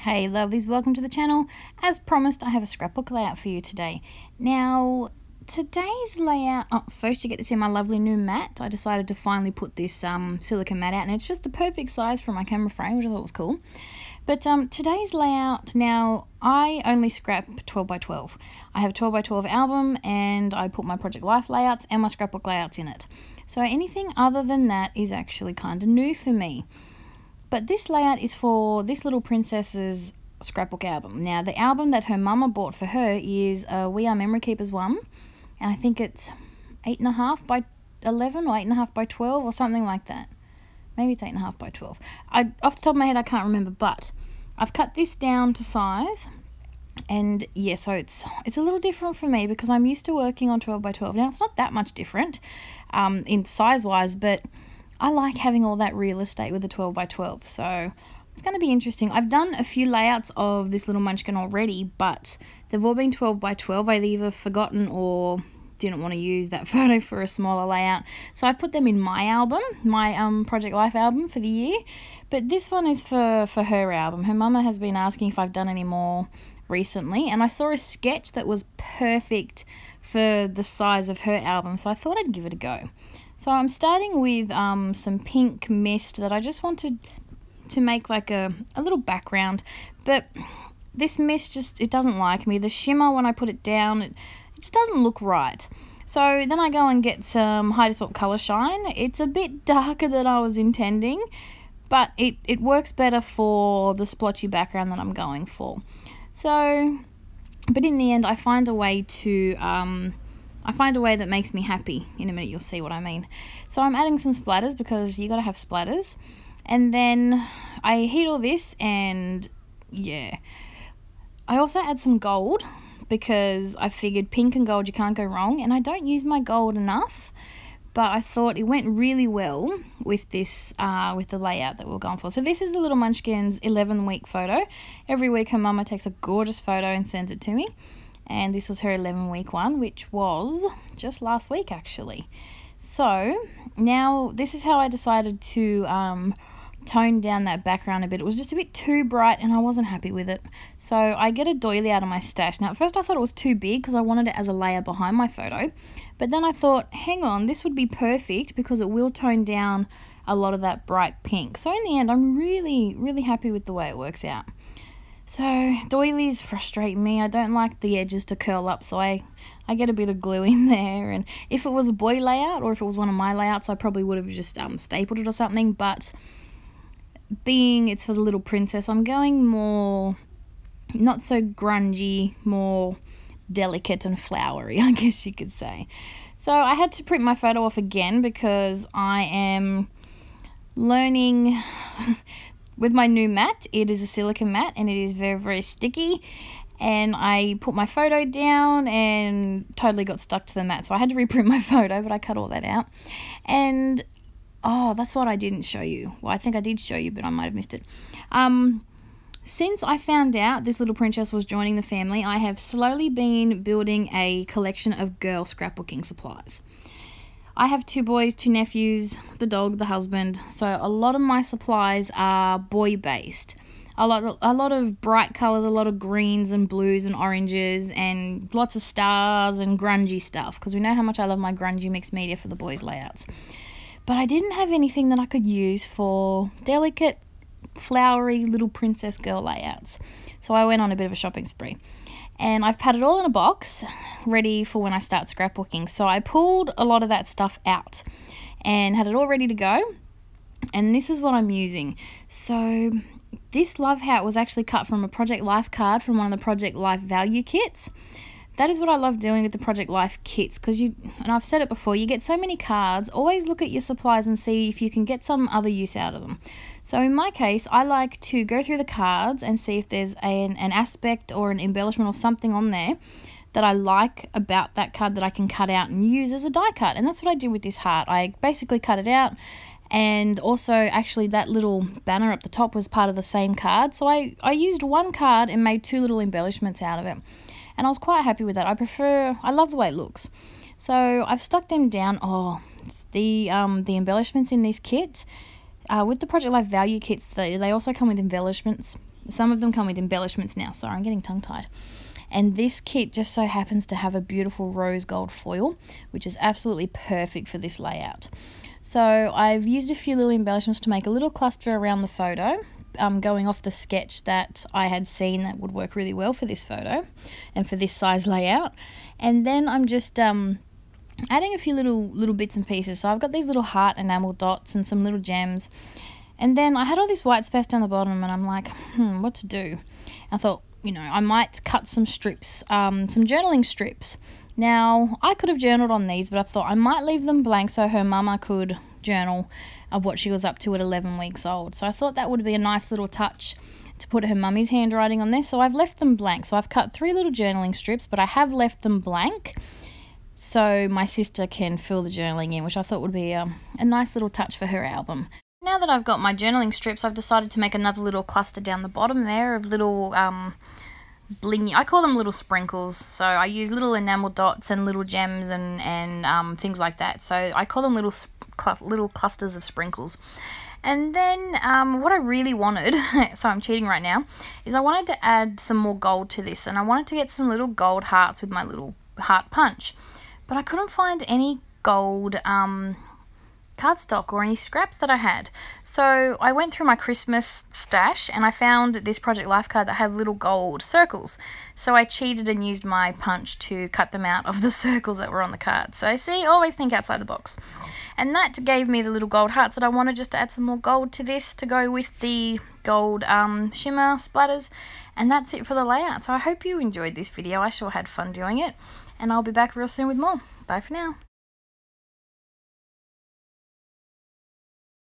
Hey lovelies, welcome to the channel. As promised, I have a scrapbook layout for you today. Now, today's layout, first you get to see my lovely new mat. I decided to finally put this silicone mat out, and it's just the perfect size for my camera frame, which I thought was cool. But today's layout, now I only scrap 12 by 12. I have a 12 by 12 album, and I put my Project Life layouts and my scrapbook layouts in it. So anything other than that is actually kind of new for me. But this layout is for this little princess's scrapbook album. Now, the album that her mama bought for her is a We Are Memory Keepers one, and I think it's 8.5 by 11 or 8.5 by 12 or something like that. Maybe it's 8.5 by 12. Off the top of my head, I can't remember, but I've cut this down to size, and yeah, so it's a little different for me because I'm used to working on 12 by 12. Now, it's not that much different in size-wise, but I like having all that real estate with the 12 by 12, so it's going to be interesting. I've done a few layouts of this little munchkin already, but they've all been 12 by 12. I've either forgotten or didn't want to use that photo for a smaller layout, so I've put them in my album, my Project Life album for the year. But this one is for her album. Her mama has been asking if I've done any more recently, and I saw a sketch that was perfect for the size of her album, so I thought I'd give it a go. So I'm starting with some pink mist that I just wanted to make like a little background, but this mist it doesn't like me. The shimmer, when I put it down, it just doesn't look right. So then I go and get some High Swap Color Shine. It's a bit darker than I was intending, but it works better for the splotchy background that I'm going for. So, but in the end, I find a way that makes me happy. In a minute you'll see what I mean. So I'm adding some splatters because you gotta have splatters. And then I heat all this, and yeah. I also add some gold because I figured pink and gold, you can't go wrong. And I don't use my gold enough, but I thought it went really well with this, with the layout that we were going for. So this is the little munchkin's 11-week photo. Every week her mama takes a gorgeous photo and sends it to me. And this was her 11-week one, which was just last week actually. So now this is how I decided to tone down that background a bit. It was just a bit too bright and I wasn't happy with it. So I get a doily out of my stash. Now at first I thought it was too big because I wanted it as a layer behind my photo. But then I thought, hang on, this would be perfect because it will tone down a lot of that bright pink. So in the end, I'm really, really happy with the way it works out. So doilies frustrate me. I don't like the edges to curl up, so I get a bit of glue in there. And if it was a boy layout or if it was one of my layouts, I probably would have just stapled it or something. But being it's for the little princess, I'm going more not so grungy, more delicate and flowery, I guess you could say. So I had to print my photo off again because I am learning with my new mat. It is a silicone mat and it is very, very sticky, and I put my photo down and totally got stuck to the mat, so I had to reprint my photo, but I cut all that out. And oh, that's what I didn't show you. Well, I think I did show you, but I might have missed it. Since I found out this little princess was joining the family, I have slowly been building a collection of girl scrapbooking supplies. I have 2 boys, 2 nephews, the dog, the husband, so a lot of my supplies are boy-based. A lot of bright colours, a lot of greens and blues and oranges, and lots of stars and grungy stuff, because we know how much I love my grungy mixed media for the boys' layouts. But I didn't have anything that I could use for delicate, flowery little princess girl layouts. So I went on a bit of a shopping spree. And I've put it all in a box, ready for when I start scrapbooking. So I pulled a lot of that stuff out and had it all ready to go. And this is what I'm using. So this love hat was actually cut from a Project Life card from one of the Project Life value kits. That is what I love doing with the Project Life kits, because and I've said it before, you get so many cards. Always look at your supplies and see if you can get some other use out of them. So in my case, I like to go through the cards and see if there's an aspect or an embellishment or something on there that I like about that card that I can cut out and use as a die cut. And that's what I did with this heart. I basically cut it out, and also actually that little banner up the top was part of the same card. So I used one card and made 2 little embellishments out of it. And I was quite happy with that. I love the way it looks. So I've stuck them down. Oh, the embellishments in this kit, with the Project Life value kits, they also come with embellishments. Some of them come with embellishments now. Sorry, I'm getting tongue-tied. And this kit just so happens to have a beautiful rose gold foil, which is absolutely perfect for this layout. So I've used a few little embellishments to make a little cluster around the photo, going off the sketch that I had seen that would work really well for this photo and for this size layout. And then I'm just adding a few little bits and pieces. So I've got these little heart enamel dots and some little gems. And then I had all this white space down the bottom, and I'm like, what to do? I thought, you know, I might cut some strips, some journaling strips. Now, I could have journaled on these, but I thought I might leave them blank so her mama could journal of what she was up to at 11 weeks old. So I thought that would be a nice little touch to put her mummy's handwriting on there. So I've left them blank. So I've cut 3 little journaling strips, but I have left them blank so my sister can fill the journaling in, which I thought would be a nice little touch for her album. Now that I've got my journaling strips, I've decided to make another little cluster down the bottom there of little blingy, I call them little sprinkles. So I use little enamel dots and little gems and things like that. So I call them little clusters of sprinkles. And then what I really wanted, so I'm cheating right now, is I wanted to add some more gold to this, and I wanted to get some little gold hearts with my little heart punch. But I couldn't find any gold cardstock or any scraps that I had. So I went through my Christmas stash and I found this Project Life card that had little gold circles. So I cheated and used my punch to cut them out of the circles that were on the card. So see, always think outside the box. And that gave me the little gold hearts that I wanted, just to add some more gold to this to go with the gold shimmer splatters. And that's it for the layout. So I hope you enjoyed this video. I sure had fun doing it. And I'll be back real soon with more. Bye for now.